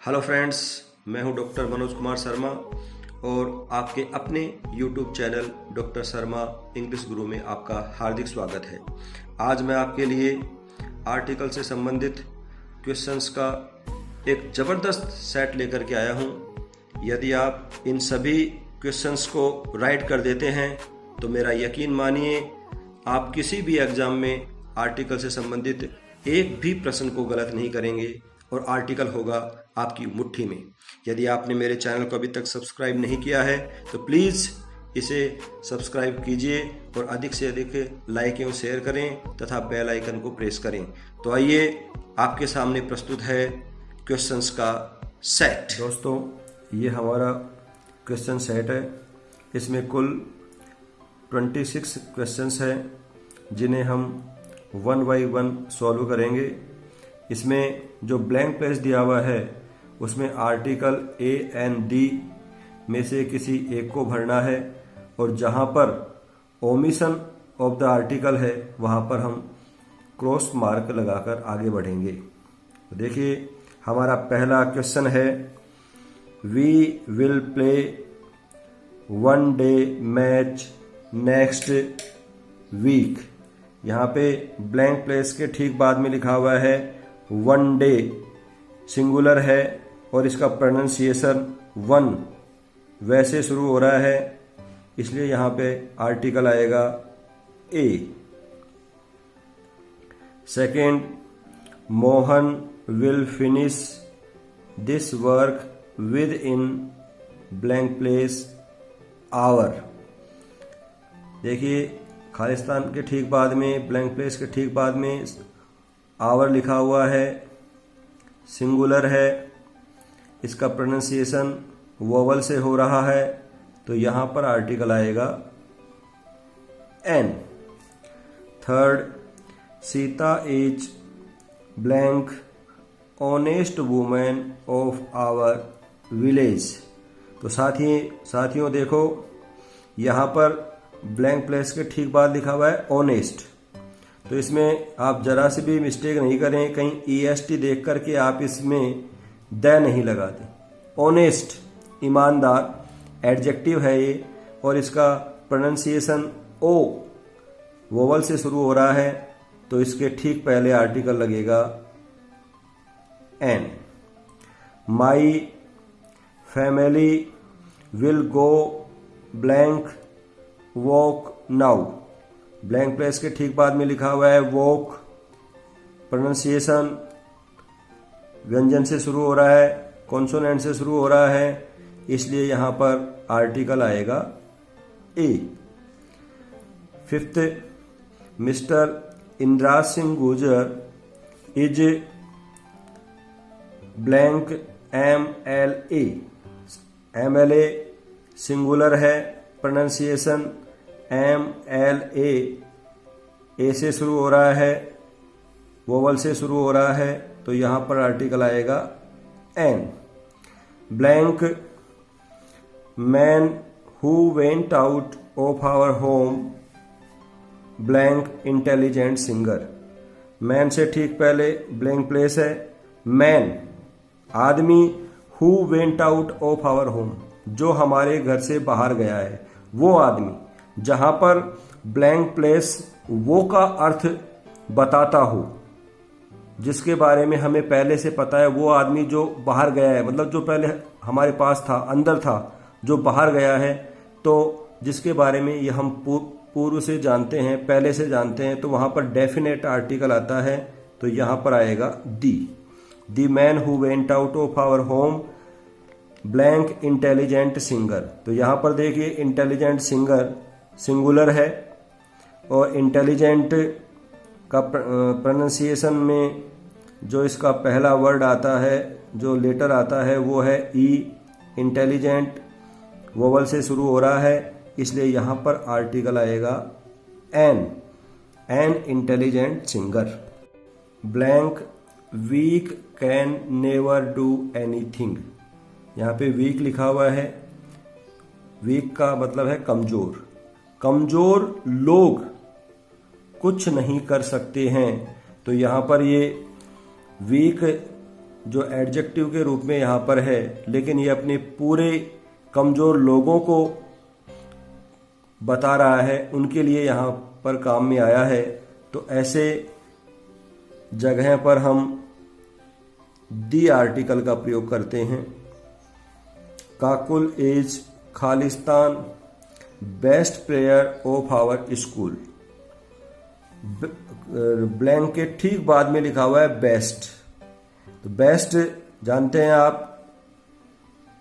Hello friends, मैं हूं doctor Manoj Kumar Sharma और आपके अपने YouTube channel doctor Sharma English गुरु में आपका हार्दिक स्वागत है। आज मैं आपके लिए आर्टिकल से संबंधित क्वेश्चंस का एक ज़बरदस्त सेट लेकर के आया हूं। यदि आप इन सभी क्वेश्चंस को राइट कर देते हैं तो मेरा यकीन मानिए आप किसी भी एग्ज़ाम में आर्टिकल से संबंधित एक भी प्रश्न को गलत नहीं करेंगे और आर्टिकल होगा आपकी मुट्ठी में। यदि आपने मेरे चैनल को अभी तक सब्सक्राइब नहीं किया है तो प्लीज़ इसे सब्सक्राइब कीजिए और अधिक से अधिक लाइक एवं शेयर करें तथा बेल आइकन को प्रेस करें। तो आइए आपके सामने प्रस्तुत है क्वेश्चंस का सेट। दोस्तों, ये हमारा क्वेश्चन सेट है। इसमें कुल 26 क्वेश्चंस हैं जिन्हें हम 1 बाय 1 सॉल्व करेंगे। इसमें जो ब्लैंक पेज दिया हुआ है उसमें आर्टिकल ए एंड डी में से किसी एक को भरना है और जहां पर ओमिशन ऑफ द आर्टिकल है वहां पर हम क्रॉस मार्क लगाकर आगे बढ़ेंगे। तो देखिए, हमारा पहला क्वेश्चन है, we will play 1 day match next week. यहाँ पे ब्लैंक प्लेस के ठीक बाद में लिखा हुआ है 1 डे, सिंगुलर है और इसका प्रोनाउंसिएशन 1 वैसे शुरू हो रहा है, इसलिए यहाँ पे आर्टिकल आएगा a. Second, Mohan will finish this work within blank place hour. देखिए, खालिस्तान के ठीक बाद में, ब्लैंक प्लेस के ठीक बाद में आवर लिखा हुआ है, सिंगुलर है, इसका प्रोनाउंसिएशन वोवल से हो रहा है, तो यहां पर आर्टिकल आएगा an. Third, Sita is blank honest women of our village. तो साथियों देखो, यहां पर ब्लैंक प्लेस के ठीक बाद लिखा हुआ है ऑनेस्ट, तो इसमें आप जरा से भी मिस्टेक नहीं करें, कहीं EST देख करके आप इसमें द नहीं लगा दें। ऑनेस्ट, ईमानदार एडजेक्टिव है ये और इसका प्रोनाउंसिएशन ओ वोवल से शुरू हो रहा है, तो इसके ठीक पहले आर्टिकल लगेगा an. My family will go blank walk now. Blank place के ठीक बाद में लिखा हुआ है वॉक, प्रोनाउंसिएशन व्यंजन से शुरू हो रहा है, कॉन्सोनेंट से शुरू हो रहा है, इसलिए यहां पर आर्टिकल आएगा a. Fifth, mister Indraj Singh Gurjar is blank MLA। MLA singular है, प्रोनाउंसिएशन MLA ए से शुरू हो रहा है, वोवल से शुरू हो रहा है, तो यहां पर आर्टिकल आएगा an. Blank man who went out of our home blank intelligent singer. Man से ठीक पहले ब्लैंक प्लेस है, मैन आदमी, who went out of our home जो हमारे घर से बाहर गया है वो आदमी। जहां पर ब्लैंक प्लेस वो का अर्थ बताता हो जिसके बारे में हमें पहले से पता है, वो आदमी जो बाहर गया है, मतलब जो पहले हमारे पास था, अंदर था, जो बाहर गया है, तो जिसके बारे में ये हम पूर्व से जानते हैं, पहले से जानते हैं, तो वहां पर डेफिनेट आर्टिकल आता है, तो यहां पर आएगा the man who went out of our home blank intelligent singer. तो यहां पर देखिए, इंटेलिजेंट सिंगर सिंगुलर है और इंटेलिजेंट का प्रोनाउंसिएशन में जो इसका पहला वर्ड आता है, जो लेटर आता है, वो है ई। इंटेलिजेंट वोवल से शुरू हो रहा है, इसलिए यहां पर आर्टिकल आएगा an intelligent singer. Blank weak can never do anything. यहाँ पे वीक लिखा हुआ है, वीक का मतलब है कमजोर। कमजोर लोग कुछ नहीं कर सकते हैं, तो यहाँ पर ये वीक जो एडजेक्टिव के रूप में यहाँ पर है, लेकिन ये अपने पूरे कमज़ोर लोगों को बता रहा है, उनके लिए यहाँ पर काम में आया है। तो ऐसे जगह पर हम दी आर्टिकल का प्रयोग करते हैं। Kakul is Khalistan best player of our school. Blank के ठीक बाद में लिखा हुआ है बेस्ट। तो बेस्ट जानते हैं आप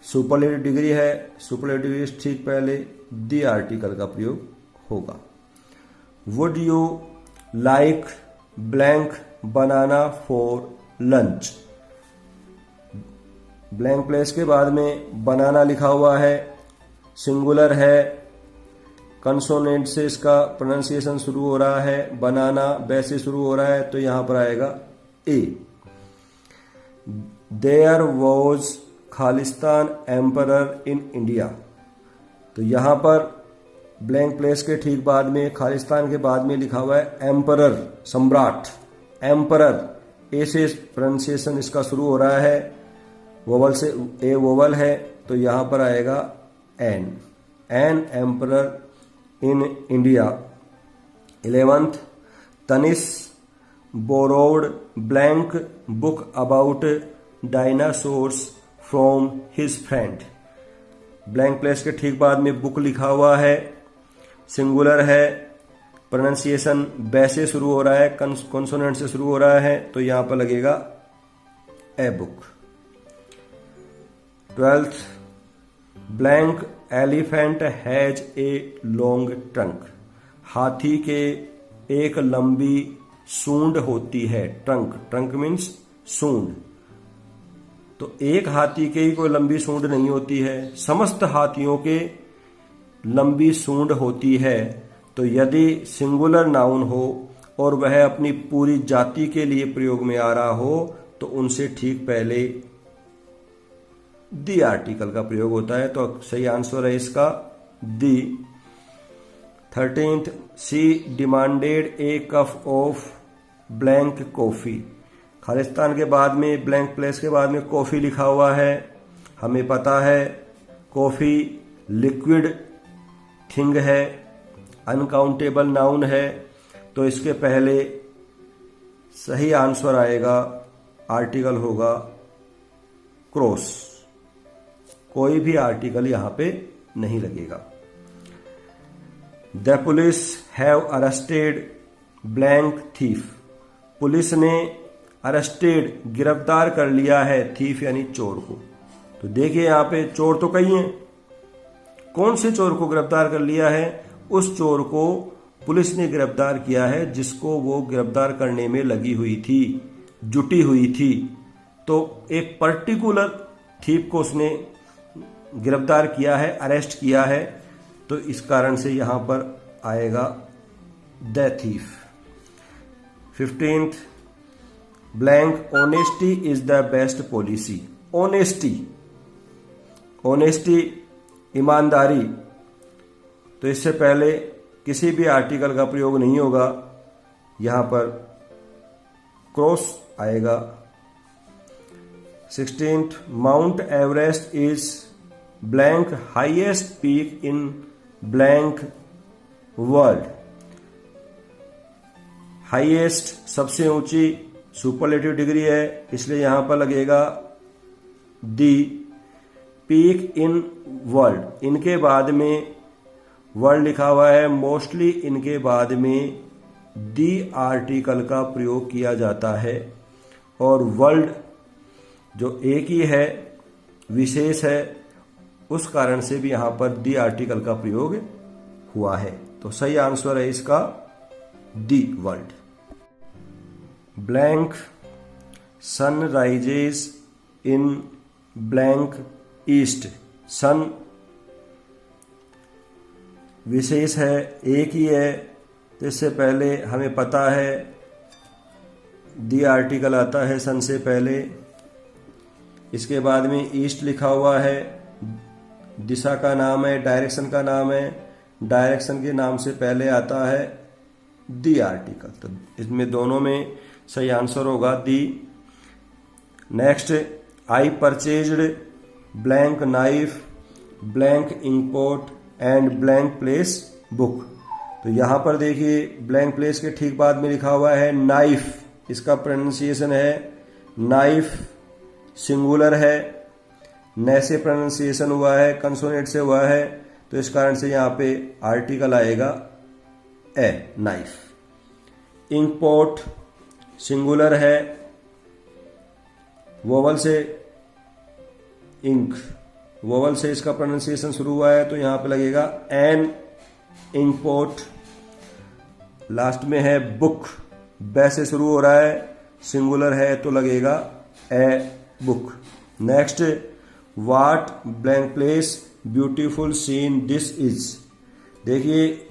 सुपरलेटिव डिग्री है, सुपरलेटिव डिग्री ठीक पहले दी आर्टिकल का प्रयोग होगा। Would you like blank banana for lunch. Blank place के बाद में बनाना लिखा हुआ है, सिंगुलर है, कंसोनेंट से इसका प्रोनाउंसिएशन शुरू हो रहा है, बनाना बै से शुरू हो रहा है, तो यहां पर आएगा a. There was Khalistan emperor in India. तो यहां पर ब्लैंक प्लेस के ठीक बाद में खालिस्तान के बाद में लिखा हुआ है एम्परर, सम्राट, एम्परर। ए से प्रोनाउंसिएशन इसका शुरू हो रहा है, वोवल से, ए वोवल है, तो यहां पर आएगा an emperor in India. 11th तनिष borrowed blank book about dinosaurs from his friend। Blank place के ठीक बाद में बुक लिखा हुआ है, सिंगुलर है, प्रोनाउंसिएशन बै से शुरू हो रहा है, कॉन्सोनेंट से शुरू हो रहा है, तो यहां पर लगेगा a book. 12th blank elephant has a long trunk. हाथी के एक लंबी सूंड होती है। ट्रंक मीन्स सूंड। तो एक हाथी के ही कोई लंबी सूंड नहीं होती है, समस्त हाथियों के लंबी सूंड होती है। तो यदि सिंगुलर नाउन हो और वह अपनी पूरी जाति के लिए प्रयोग में आ रहा हो, तो उनसे ठीक पहले दी आर्टिकल का प्रयोग होता है। तो सही आंसर है इसका दी। 13th she demanded A cup of blank coffee. Khalistan के बाद में ब्लैंक प्लेस के बाद में कॉफी लिखा हुआ है। हमें पता है कॉफी लिक्विड थिंग है, अनकाउंटेबल नाउन है, तो इसके पहले सही आंसर आएगा, आर्टिकल होगा क्रॉस। कोई भी आर्टिकल यहां पे नहीं लगेगा। The police have arrested blank thief. Police ने अरेस्टेड गिरफ्तार कर लिया है थीफ यानी चोर को। तो देखिए यहां पे चोर तो कई हैं, कौन से चोर को गिरफ्तार कर लिया है? उस चोर को पुलिस ने गिरफ्तार किया है जिसको वो गिरफ्तार करने में लगी हुई थी, जुटी हुई थी। तो एक पर्टिकुलर थीफ को उसने गिरफ्तार किया है, अरेस्ट किया है, तो इस कारण से यहां पर आएगा the thief. 15th blank honesty is the best policy. Honesty ईमानदारी, तो इससे पहले किसी भी आर्टिकल का प्रयोग नहीं होगा, यहां पर क्रॉस आएगा। 16th mount Everest is blank highest peak in blank world. Highest सबसे ऊंची सुपरलेटिव डिग्री है, इसलिए यहां पर लगेगा दी। पीक इन वर्ल्ड, इनके बाद में वर्ल्ड लिखा हुआ है, मोस्टली इनके बाद में दी आर्टिकल का प्रयोग किया जाता है। और वर्ल्ड जो एक ही है, विशेष है, उस कारण से भी यहां पर दी आर्टिकल का प्रयोग हुआ है। तो सही आंसर है इसका the world. Blank sun rises in blank east. Sun विशेष है, एक ही है, तो इससे पहले हमें पता है दी आर्टिकल आता है सन से पहले। इसके बाद में ईस्ट लिखा हुआ है, दिशा का नाम है, डायरेक्शन का नाम है, डायरेक्शन के नाम से पहले आता है दी आर्टिकल। तो इसमें दोनों में सही आंसर होगा the. Next, I purchased blank knife, blank inkpot and blank place book. तो यहाँ पर देखिए ब्लैंक प्लेस के ठीक बाद में लिखा हुआ है नाइफ, इसका प्रोनाउंसिएशन है नाइफ, सिंगुलर है, न से प्रोनाउंसिएशन हुआ है, कंसोनेंट से हुआ है, तो इस कारण से यहाँ पे आर्टिकल आएगा ए, नाइफ। इंकपोर्ट सिंगुलर है, वोवल से इंक, वोवल से इसका प्रोनाउंसिएशन शुरू हुआ है, तो यहां पे लगेगा एन, इंकपोर्ट। लास्ट में है बुक, बै से शुरू हो रहा है, सिंगुलर है तो लगेगा a, book. Next, what blank place beautiful scene this is. देखिए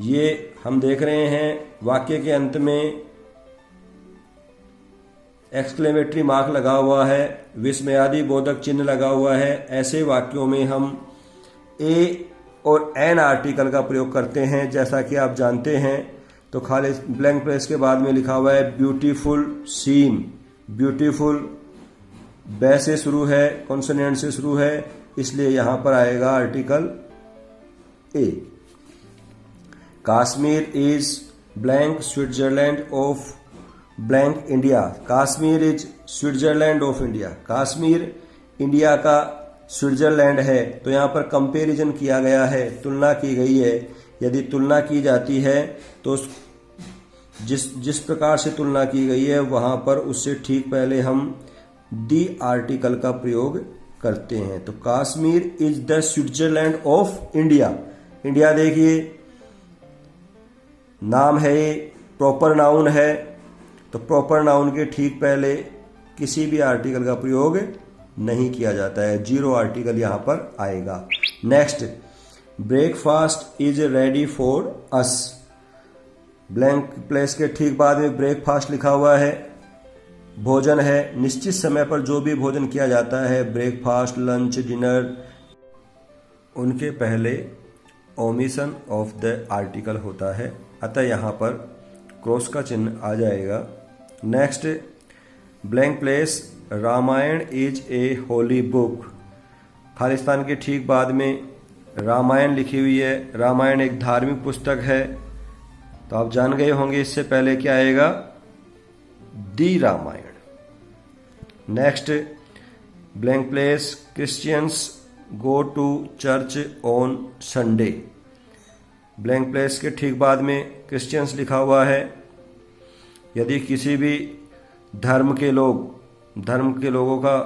ये हम देख रहे हैं वाक्य के अंत में एक्सक्लेमेटरी मार्क लगा हुआ है, विस्मयादि बोधक चिन्ह लगा हुआ है। ऐसे वाक्यों में हम ए और एन आर्टिकल का प्रयोग करते हैं, जैसा कि आप जानते हैं। तो खाली ब्लैंक प्लेस के बाद में लिखा हुआ है ब्यूटीफुल सीन, ब्यूटीफुल बै से शुरू है, कॉन्सोनेंट से शुरू है, इसलिए यहां पर आएगा article a. Kashmir is blank Switzerland of blank India. Kashmir is Switzerland of India. Kashmir India का स्विट्जरलैंड है, तो यहां पर कंपैरिजन किया गया है, तुलना की गई है। यदि तुलना की जाती है तो जिस प्रकार से तुलना की गई है वहां पर उससे ठीक पहले हम दी आर्टिकल का प्रयोग करते हैं। तो Kashmir is the Switzerland of India. India देखिए नाम है, ये प्रॉपर नाउन है, तो प्रॉपर नाउन के ठीक पहले किसी भी आर्टिकल का प्रयोग नहीं किया जाता है, जीरो आर्टिकल यहां पर आएगा। Next, breakfast is ready for us. Blank place के ठीक बाद में ब्रेकफास्ट लिखा हुआ है, भोजन है, निश्चित समय पर जो भी भोजन किया जाता है, ब्रेकफास्ट, लंच, डिनर, उनके पहले ओमिशन ऑफ द आर्टिकल होता है, अतः यहां पर क्रॉस का चिन्ह आ जाएगा। Next, blank place Ramayana is a holy book. Khalistan के ठीक बाद में रामायण लिखी हुई है। रामायण एक धार्मिक पुस्तक है, तो आप जान गए होंगे इससे पहले क्या आएगा, the Ramayan. Next, blank place Christians go to church on Sunday. Blank place के ठीक बाद में क्रिश्चियंस लिखा हुआ है। यदि किसी भी धर्म के लोगों का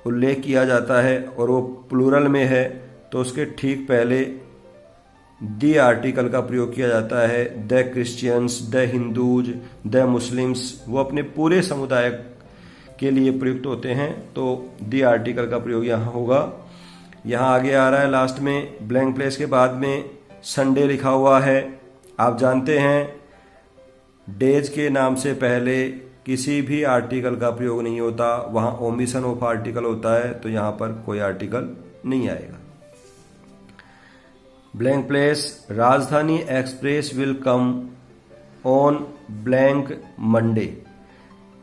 उल्लेख किया जाता है और वो प्लूरल में है, तो उसके ठीक पहले दी आर्टिकल का प्रयोग किया जाता है। The Christians, the Hindus, the Muslims, वो अपने पूरे समुदाय के लिए प्रयुक्त होते हैं, तो दी आर्टिकल का प्रयोग यहाँ होगा। यहाँ आगे आ रहा है लास्ट में ब्लैंक प्लेस के बाद में संडे लिखा हुआ है। आप जानते हैं डेज के नाम से पहले किसी भी आर्टिकल का प्रयोग नहीं होता, वहाँ ओमिशन ऑफ आर्टिकल होता है, तो यहाँ पर कोई आर्टिकल नहीं आएगा। ब्लैंक प्लेस राजधानी express will come on blank Monday.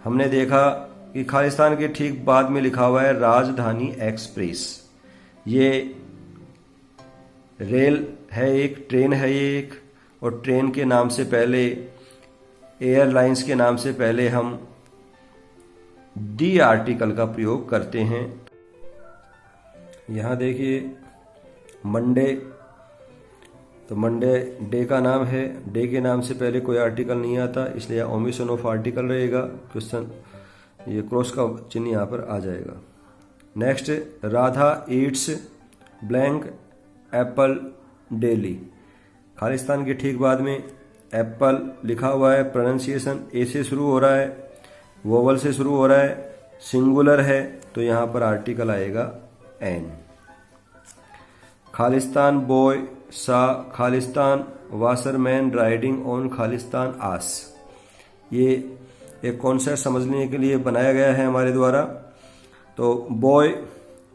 हमने देखा कि खालिस्तान के ठीक बाद में लिखा हुआ है राजधानी एक्सप्रेस। ये रेल है, एक ट्रेन है ये एक, और ट्रेन के नाम से पहले, एयरलाइंस के नाम से पहले हम दी आर्टिकल का प्रयोग करते हैं। यहाँ देखिए मंडे, तो मंडे डे का नाम है, डे के नाम से पहले कोई आर्टिकल नहीं आता, इसलिए ओमिशन ऑफ आर्टिकल रहेगा। क्वेश्चन ये क्रॉस का चिन्ह यहाँ पर आ जाएगा। Next, Radha Yeats blank Apple daily. Khalistan के ठीक बाद में एप्पल लिखा हुआ है, प्रोनाउंसिएशन ए से शुरू हो रहा है, वोवल से शुरू हो रहा है, सिंगुलर है, तो यहाँ पर आर्टिकल आएगा N. Khalistan boy saw Khalistan washerman riding on Khalistan ass. ये एक कॉन्सेप्ट समझने के लिए बनाया गया है हमारे द्वारा। तो बॉय,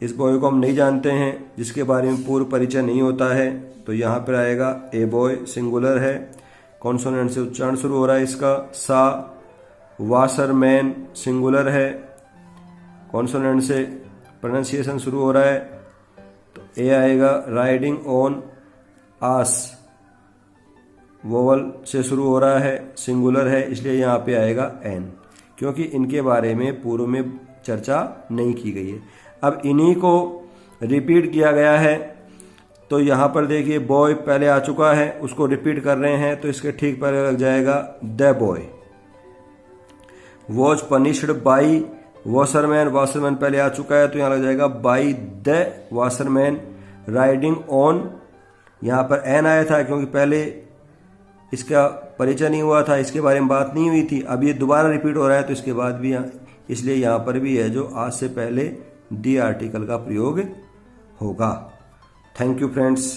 इस बॉय को हम नहीं जानते हैं, जिसके बारे में पूर्व परिचय नहीं होता है, तो यहाँ पर आएगा ए बॉय, सिंगुलर है, कॉन्सोनेंट से उच्चारण शुरू हो रहा है इसका। सा वाशरमैन सिंगुलर है, कॉन्सोनेंट से प्रोनाउंसिएशन शुरू हो रहा है तो ए आएगा। राइडिंग ऑन आस वोवल से शुरू हो रहा है, सिंगुलर है, इसलिए यहाँ पे आएगा एन, क्योंकि इनके बारे में पूर्व में चर्चा नहीं की गई है। अब इन्हीं को रिपीट किया गया है, तो यहाँ पर देखिए बॉय पहले आ चुका है, उसको रिपीट कर रहे हैं, तो इसके ठीक पहले लग जाएगा the boy. Was punished by washerman, washerman पहले आ चुका है, तो यहाँ लग जाएगा by the washerman. Riding on, यहाँ पर एन आया था क्योंकि पहले इसका परिचय नहीं हुआ था, इसके बारे में बात नहीं हुई थी। अब ये दोबारा रिपीट हो रहा है तो इसके बाद भी इसलिए यहाँ पर भी है जो आज से पहले दी आर्टिकल का प्रयोग होगा। Thank you friends.